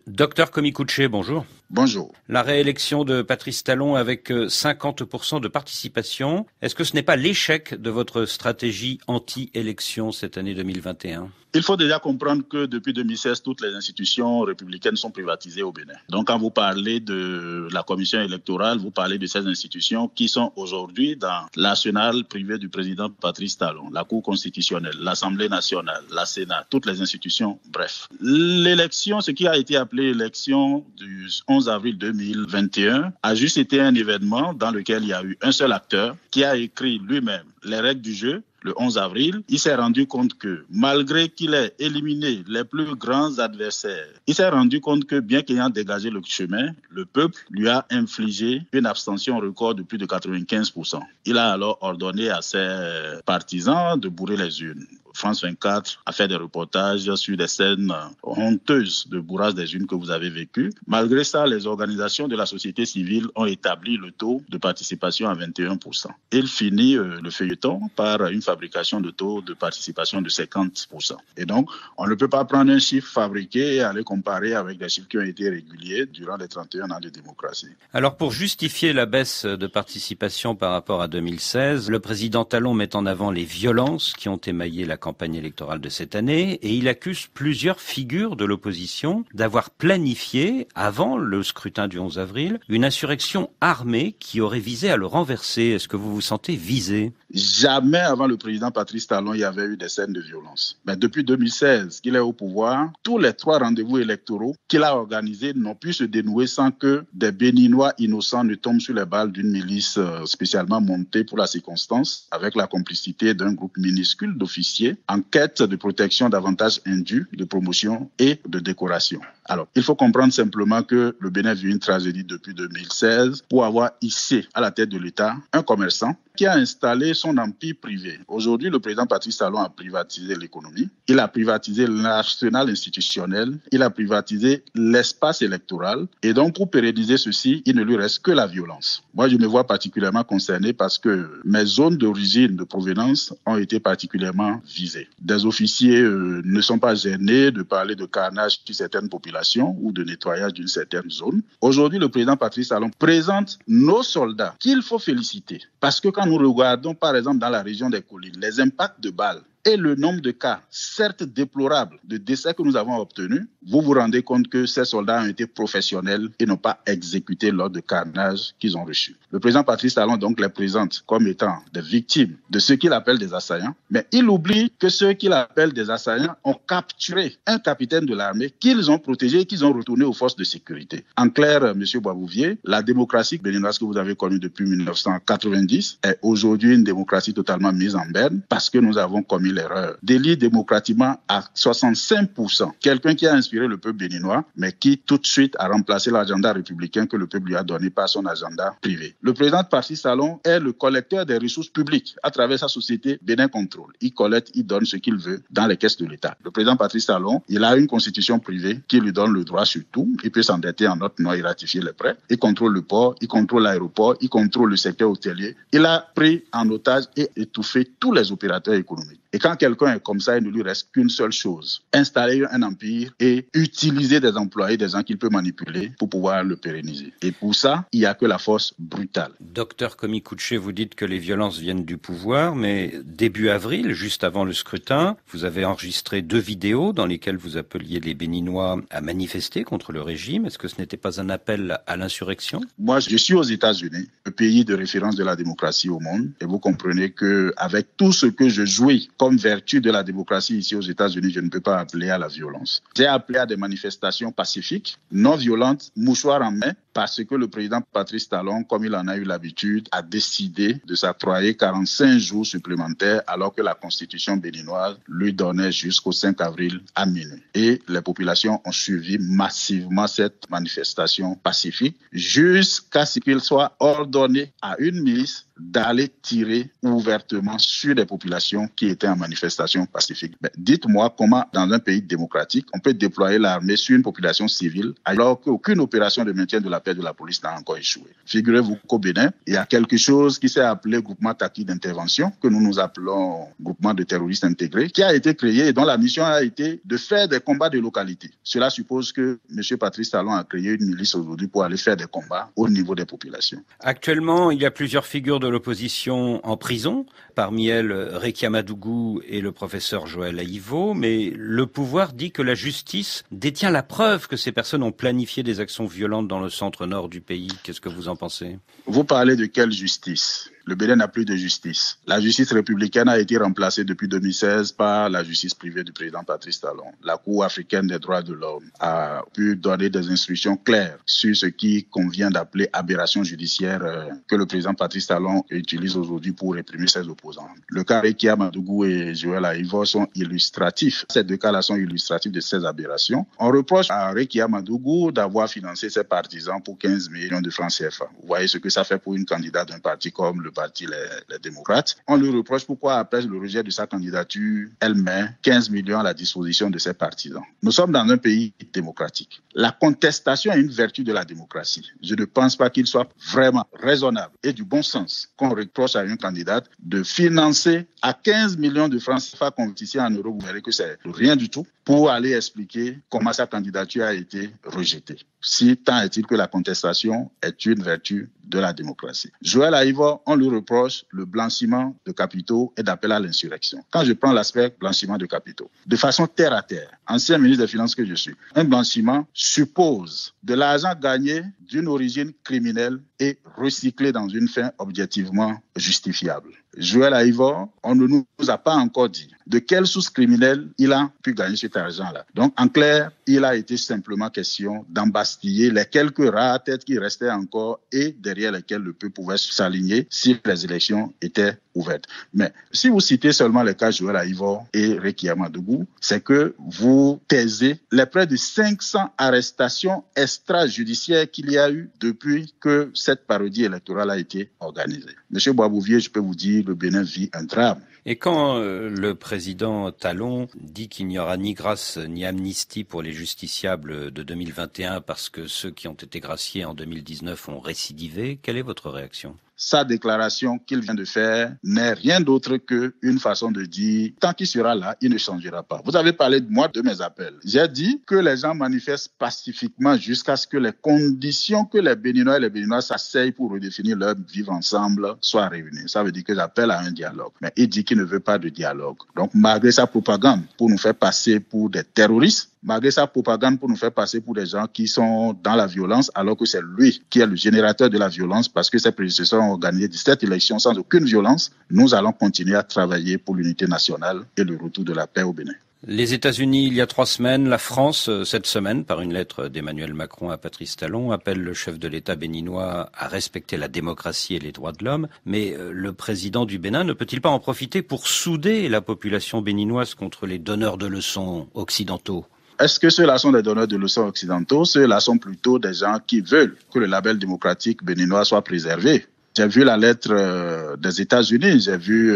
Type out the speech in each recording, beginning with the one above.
Docteur Komikouché, bonjour. Bonjour. La réélection de Patrice Talon avec 50% de participation, est-ce que ce n'est pas l'échec de votre stratégie anti-élection cette année 2021 ? Il faut déjà comprendre que depuis 2016, toutes les institutions républicaines sont privatisées au Bénin. Donc quand vous parlez de la commission électorale, vous parlez de ces institutions qui sont aujourd'hui dans l'arsenal privé du président Patrice Talon, la Cour constitutionnelle, l'Assemblée nationale, la Sénat, toutes les institutions, bref. L'élection, ce qui a été appelé l'élection du 11 avril 2021, a juste été un événement dans lequel il y a eu un seul acteur qui a écrit lui-même les règles du jeu. Le 11 avril, il s'est rendu compte que malgré qu'il ait éliminé les plus grands adversaires, il s'est rendu compte que bien qu'ayant dégagé le chemin, le peuple lui a infligé une abstention record de plus de 95%. Il a alors ordonné à ses partisans de bourrer les urnes. France 24 a fait des reportages sur des scènes honteuses de bourrage des urnes que vous avez vécues. Malgré ça, les organisations de la société civile ont établi le taux de participation à 21%. Il finit le feuilleton par une fabrication de taux de participation de 50%. Et donc, on ne peut pas prendre un chiffre fabriqué et aller comparer avec des chiffres qui ont été réguliers durant les 31 ans de démocratie. Alors, pour justifier la baisse de participation par rapport à 2016, le président Talon met en avant les violences qui ont émaillé la campagne électorale de cette année et il accuse plusieurs figures de l'opposition d'avoir planifié, avant le scrutin du 11 avril, une insurrection armée qui aurait visé à le renverser. Est-ce que vous vous sentez visé ? Jamais avant le président Patrice Talon, il y avait eu des scènes de violence. Mais depuis 2016 qu'il est au pouvoir, tous les 3 rendez-vous électoraux qu'il a organisés n'ont pu se dénouer sans que des Béninois innocents ne tombent sur les balles d'une milice spécialement montée pour la circonstance, avec la complicité d'un groupe minuscule d'officiers en quête de protection d'avantages indus, de promotion et de décoration. Alors, il faut comprendre simplement que le Bénin vit une tragédie depuis 2016 pour avoir hissé à la tête de l'État un commerçant qui a installé son empire privé. Aujourd'hui, le président Patrice Talon a privatisé l'économie, il a privatisé l'arsenal institutionnel, il a privatisé l'espace électoral et donc pour pérenniser ceci, il ne lui reste que la violence. Moi, je me vois particulièrement concerné parce que mes zones d'origine, de provenance ont été particulièrement visées. Des officiers ne sont pas gênés de parler de carnage sur certaines populations ou de nettoyage d'une certaine zone. Aujourd'hui, le président Patrice Talon présente nos soldats qu'il faut féliciter parce que quand nous regardons par exemple dans la région des collines, les impacts de balles et le nombre de cas, certes déplorables, de décès que nous avons obtenus, vous vous rendez compte que ces soldats ont été professionnels et n'ont pas exécuté l'ordre de carnage qu'ils ont reçu. Le président Patrice Talon donc les présente comme étant des victimes de ceux qu'il appelle des assaillants, mais il oublie que ceux qu'il appelle des assaillants ont capturé un capitaine de l'armée qu'ils ont protégé et qu'ils ont retourné aux forces de sécurité. En clair, M. Boisbouvier, la démocratie béninoise que vous avez connue depuis 1990 est aujourd'hui une démocratie totalement mise en berne parce que nous avons commis l'erreur d'élire démocratiquement à 65% quelqu'un qui a inspiré le peuple béninois, mais qui tout de suite a remplacé l'agenda républicain que le peuple lui a donné par son agenda privé. Le président Patrice Talon est le collecteur des ressources publiques à travers sa société Bénin Contrôle. Il collecte, il donne ce qu'il veut dans les caisses de l'État. Le président Patrice Talon, il a une constitution privée qui lui donne le droit sur tout. Il peut s'endetter en note noire et ratifier les prêts. Il contrôle le port, il contrôle l'aéroport, il contrôle le secteur hôtelier. Il a pris en otage et étouffé tous les opérateurs économiques. Et quand quelqu'un est comme ça, il ne lui reste qu'une seule chose, installer un empire et utiliser des employés, des gens qu'il peut manipuler pour pouvoir le pérenniser. Et pour ça, il n'y a que la force brutale. Docteur Komikouché, vous dites que les violences viennent du pouvoir, mais début avril, juste avant le scrutin, vous avez enregistré 2 vidéos dans lesquelles vous appeliez les Béninois à manifester contre le régime. Est-ce que ce n'était pas un appel à l'insurrection ? Moi, je suis aux États-Unis, le pays de référence de la démocratie au monde, et vous comprenez qu'avec tout ce que je jouis comme vertu de la démocratie ici aux États-Unis, je ne peux pas appeler à la violence. J'ai appelé à des manifestations pacifiques, non violentes, mouchoirs en main, parce que le président Patrice Talon, comme il en a eu l'habitude, a décidé de s'octroyer 45 jours supplémentaires alors que la constitution béninoise lui donnait jusqu'au 5 avril à minuit. Et les populations ont suivi massivement cette manifestation pacifique jusqu'à ce qu'il soit ordonné à une milice d'aller tirer ouvertement sur des populations qui étaient en manifestation pacifique. Mais dites-moi comment, dans un pays démocratique, on peut déployer l'armée sur une population civile alors qu'aucune opération de maintien de la paix de la police n'a encore échoué. Figurez-vous qu'au Bénin, il y a quelque chose qui s'est appelé groupement tactique d'intervention, que nous appelons groupement de terroristes intégrés, qui a été créé et dont la mission a été de faire des combats de localité. Cela suppose que M. Patrice Talon a créé une milice aujourd'hui pour aller faire des combats au niveau des populations. Actuellement, il y a plusieurs figures de l'opposition en prison, parmi elles Rekia Madougou et le professeur Joël Aïvo, mais le pouvoir dit que la justice détient la preuve que ces personnes ont planifié des actions violentes dans le centre-nord du pays. Qu'est-ce que vous en pensez? Vous parlez de quelle justice? Le Bénin n'a plus de justice. La justice républicaine a été remplacée depuis 2016 par la justice privée du président Patrice Talon. La Cour africaine des droits de l'homme a pu donner des instructions claires sur ce qui convient d'appeler aberration judiciaire que le président Patrice Talon utilise aujourd'hui pour réprimer ses opposants. Le cas Rekia Madougou et Joël Aïvo sont illustratifs. Ces deux cas-là sont illustratifs de ces aberrations. On reproche à Rekia Madougou d'avoir financé ses partisans pour 15 millions de francs CFA. Vous voyez ce que ça fait pour une candidate d'un parti comme le parti les démocrates. On lui reproche pourquoi, après le rejet de sa candidature, elle met 15 millions à la disposition de ses partisans. Nous sommes dans un pays démocratique. La contestation est une vertu de la démocratie. Je ne pense pas qu'il soit vraiment raisonnable et du bon sens qu'on reproche à une candidate de financer à 15 millions de francs CFA convertis en euros. Vous verrez que c'est rien du tout pour aller expliquer comment sa candidature a été rejetée. Si tant est-il que la contestation est une vertu de la démocratie. Joël Aïvo, on lui reproche le blanchiment de capitaux et d'appel à l'insurrection. Quand je prends l'aspect blanchiment de capitaux, de façon terre à terre, ancien ministre des Finances que je suis, un blanchiment suppose de l'argent gagné d'une origine criminelle et recyclé dans une fin objectivement justifiable. Joël Aïvo, on ne nous a pas encore dit de quelle source criminelle il a pu gagner cet argent-là. Donc, en clair, il a été simplement question d'embastiller les quelques rares têtes qui restaient encore et derrière lesquelles le peuple pouvait s'aligner si les élections étaient ouvertes. Mais si vous citez seulement les cas Joël Aïvo et Rekia Madougou, c'est que vous taisez les près de 500 arrestations extrajudiciaires qu'il y a eu depuis que cette parodie électorale a été organisée. Monsieur Boisbouvier, je peux vous dire, le Bénin vit un drame. Et quand le président Talon dit qu'il n'y aura ni grâce ni amnistie pour les justiciables de 2021 parce que ceux qui ont été graciés en 2019 ont récidivé, quelle est votre réaction ? Sa déclaration qu'il vient de faire n'est rien d'autre qu'une façon de dire tant qu'il sera là, il ne changera pas. Vous avez parlé de moi, de mes appels. J'ai dit que les gens manifestent pacifiquement jusqu'à ce que les conditions que les Béninois et les Béninois s'asseyent pour redéfinir leur vivre ensemble soient réunies. Ça veut dire que j'appelle à un dialogue. Mais il dit qu'il ne veut pas de dialogue. Donc malgré sa propagande pour nous faire passer pour des terroristes, malgré sa propagande pour nous faire passer pour des gens qui sont dans la violence, alors que c'est lui qui est le générateur de la violence parce que ses prédécesseurs ont organisé 17 élections sans aucune violence, nous allons continuer à travailler pour l'unité nationale et le retour de la paix au Bénin. Les États-Unis, il y a 3 semaines, la France, cette semaine, par une lettre d'Emmanuel Macron à Patrice Talon, appelle le chef de l'État béninois à respecter la démocratie et les droits de l'homme. Mais le président du Bénin ne peut-il pas en profiter pour souder la population béninoise contre les donneurs de leçons occidentaux ? Est-ce que ceux-là sont des donneurs de leçons occidentaux? Ceux-là sont plutôt des gens qui veulent que le label démocratique béninois soit préservé. J'ai vu la lettre des États-Unis, j'ai vu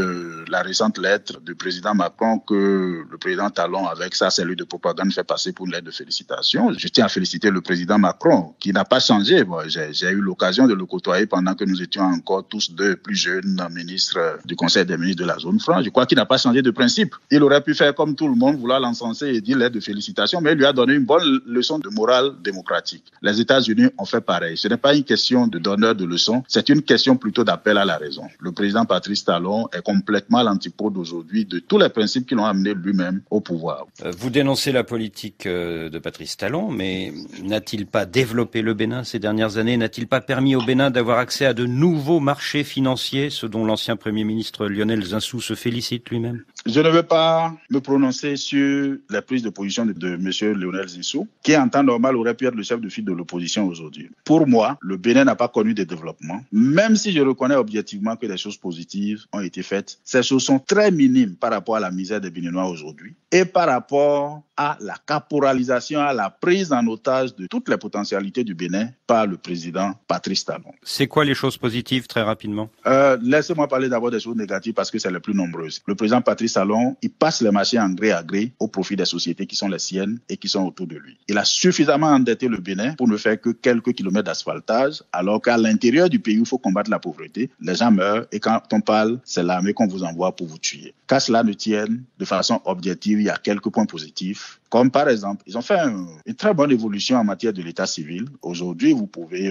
la récente lettre du président Macron que le président Talon, avec sa cellule de propagande, fait passer pour une lettre de félicitations. Je tiens à féliciter le président Macron, qui n'a pas changé. Bon, j'ai eu l'occasion de le côtoyer pendant que nous étions encore tous deux plus jeunes ministres du Conseil des ministres de la zone franc. Je crois qu'il n'a pas changé de principe. Il aurait pu faire comme tout le monde, vouloir l'encenser et dire lettre de félicitations, mais il lui a donné une bonne leçon de morale démocratique. Les États-Unis ont fait pareil. Ce n'est pas une question de donneur de leçons, c'est une question plutôt d'appel à la raison. Le président Patrice Talon est complètement à l'antipode aujourd'hui de tous les principes qui l'ont amené lui-même au pouvoir. Vous dénoncez la politique de Patrice Talon, mais n'a-t-il pas développé le Bénin ces dernières années? N'a-t-il pas permis au Bénin d'avoir accès à de nouveaux marchés financiers, ce dont l'ancien Premier ministre Lionel Zinsou se félicite lui-même? Je ne vais pas me prononcer sur la prise de position de M. Lionel Zinsou, qui en temps normal aurait pu être le chef de file de l'opposition aujourd'hui. Pour moi, le Bénin n'a pas connu de développement. Même si je reconnais objectivement que des choses positives ont été faites, ces choses sont très minimes par rapport à la misère des Béninois aujourd'hui et par rapport à la caporalisation, à la prise en otage de toutes les potentialités du Bénin par le président Patrice Talon. C'est quoi les choses positives, très rapidement? Laissez-moi parler d'abord des choses négatives parce que c'est les plus nombreuses. Le président Patrice Talon, il passe les marchés en gré à gré au profit des sociétés qui sont les siennes et qui sont autour de lui. Il a suffisamment endetté le Bénin pour ne faire que quelques kilomètres d'asphaltage, alors qu'à l'intérieur du pays, il faut combattre la pauvreté. Les gens meurent et quand on parle, c'est l'armée qu'on vous envoie pour vous tuer. Qu'à cela ne tienne, de façon objective, il y a quelques points positifs. Comme par exemple, ils ont fait une très bonne évolution en matière de l'état civil. Aujourd'hui, vous pouvez,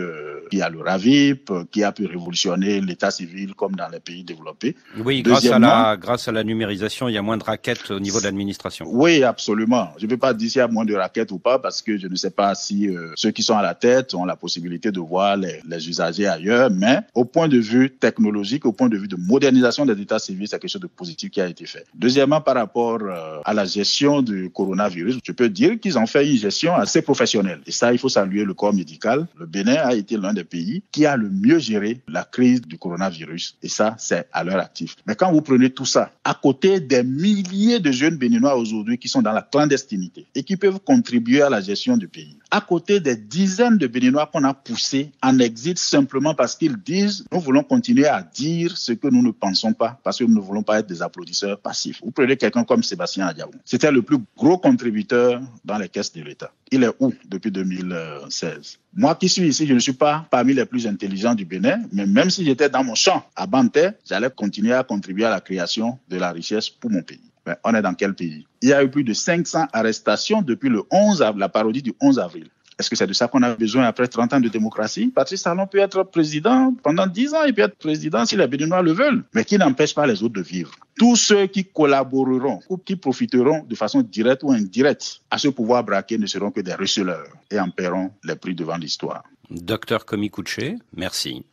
il y a le RAVIP qui a pu révolutionner l'état civil comme dans les pays développés. Oui, grâce à la numérisation, il y a moins de raquettes au niveau de l'administration. Oui, absolument. Je ne peux pas dire s'il y a moins de raquettes ou pas parce que je ne sais pas si ceux qui sont à la tête ont la possibilité de voir les usagers ailleurs. Mais au point de vue technologique, au point de vue de modernisation des états civils, c'est quelque chose de positif qui a été fait. Deuxièmement, par rapport à la gestion du coronavirus, je peux dire qu'ils ont fait une gestion assez professionnelle. Et ça, il faut saluer le corps médical. Le Bénin a été l'un des pays qui a le mieux géré la crise du coronavirus. Et ça, c'est à leur actif. Mais quand vous prenez tout ça, à côté des milliers de jeunes Béninois aujourd'hui qui sont dans la clandestinité et qui peuvent contribuer à la gestion du pays, à côté des dizaines de Béninois qu'on a poussés en exil simplement parce qu'ils disent « nous voulons continuer à dire ce que nous ne pensons pas parce que nous ne voulons pas être des applaudisseurs passifs ». Vous prenez quelqu'un comme Sébastien Adiaou. C'était le plus gros contributeur dans les caisses de l'État. Il est où depuis 2016? Moi qui suis ici, je ne suis pas parmi les plus intelligents du Bénin, mais même si j'étais dans mon champ à Banté, j'allais continuer à contribuer à la création de la richesse pour mon pays. Mais on est dans quel pays? Il y a eu plus de 500 arrestations depuis le 11 avril, la parodie du 11 avril. Est-ce que c'est de ça qu'on a besoin après 30 ans de démocratie? Patrice Talon peut être président pendant 10 ans, il peut être président si les Béninois le veulent, mais qui n'empêche pas les autres de vivre. Tous ceux qui collaboreront ou qui profiteront de façon directe ou indirecte à ce pouvoir braqué ne seront que des receleurs et en paieront les prix devant l'histoire. Docteur Komi Koutché, merci.